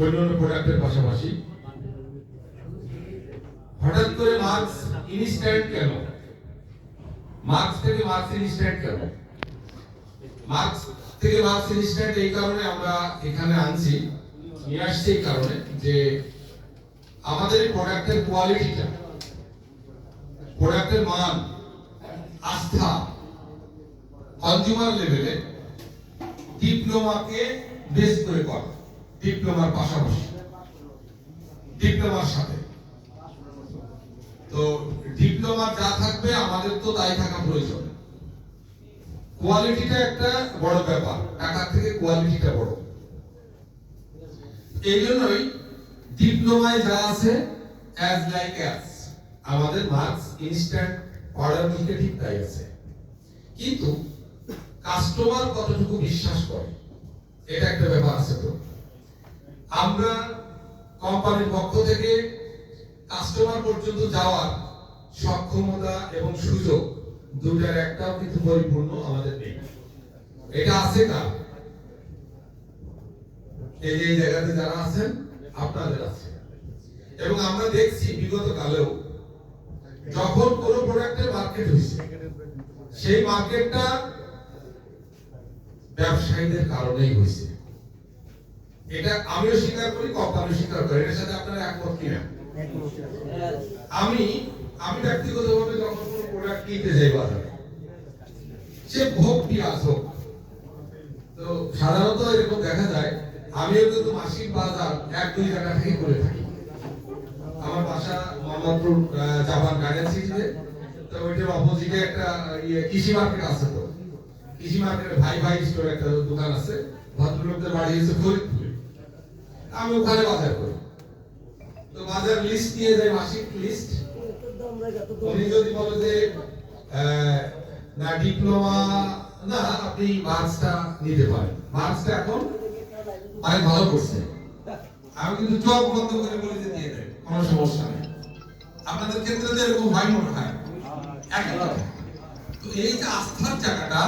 অন্যান্য প্রোডাক্টের পাশাপাশি হঠাৎ করে মার্কস ইনস্ট্যান্ট কেন? মার্কস থেকে মার্কস ইনস্ট্যান্ট কেন? মার্কস থেকে মার্কস ইনস্ট্যান্ট এই কারণে আমরা এখানে আনছি, নিয়ে আসছি এই কারণে যে আমাদের প্রোডাক্টের কোয়ালিটিটা, প্রোডাক্টের মান, আস্থা কনজিউমার লেভেলে ডিপ্লোমাকে বেস করে করা, ডিপ্লোমার পাশাপাশি ডিপ্লোমার সাথে। তো ডিপ্লোমার যা থাকবে আমাদের তো তাই থাকা প্রয়োজন। কোয়ালিটিটা একটা বড় ব্যাপার, টাকার থেকে কোয়ালিটিটা বড়। এই জন্যই ডিপ্লোমায় যা আছে অ্যাজ লাইক অ্যাজ, আমাদের মার্কস ইনস্ট্যান্ট অর্ডার বুকে ঠিক তাই আছে। কিন্তু কাস্টমার কতটুকু বিশ্বাস করে এটা একটা ব্যাপার আছে। তো আমরা কোম্পানির পক্ষ থেকে কাস্টমার পর্যন্ত যাওয়ার সক্ষমতা এবং সুযোগ দুটার একটাও কিন্তু পরিপূর্ণ আমাদের নেই। এটা আছে কার? এই যে জায়গাতে যারা আছেন আপনাদের আছে। এবং আমরা দেখছি বিগত কালেও যখন কোন প্রোডাক্টের মার্কেট হয়েছে, সেই মার্কেটটা ব্যবসায়ীদের কারণেই হয়েছে। এটা আমিও স্বীকার করি, কোম্পানিও স্বীকার করে। এর সাথে আপনারা একমত কিনা? আমি ব্যক্তিগতভাবে যখন কোনো প্রোডাক্ট কিনতে যাই বাজারে, সে ভোগ পেঁয়াজ হোক, তো সাধারণত এরকম দেখা যায় আমিও কিন্তু মাসিক বাজার 1-2 জায়গা থেকে করে থাকি। আমার বাসা মোহাম্মদপুর জাপান গার্ডেন্সিতে, তো ওইটার অপোজিটে একটা কৃষি মার্কেট আছে। তো কৃষি মার্কেটে ভাই ভাই স্টোর একটা দোকান আছে, ভদ্রলোকদের বাড়ি হচ্ছে ফরিদপুরে। আমি ওখানে বাজার করি। তো বাজার লিস্ট নিয়ে যাই, মাসিক লিস্ট। উনি যদি বলে যে না ডিপ্লোমা না, আপনি মার্কসটা নিতে পারেন, মার্কসটা এখন অনেক ভালো করছে, আমি কিন্তু চোখ বন্ধ করে বলে যে দিয়ে দেয়, কোনো সমস্যা নেই। আপনাদের ক্ষেত্রে তো এরকম হয় মনে হয়। তো এই যে আস্থার জায়গাটা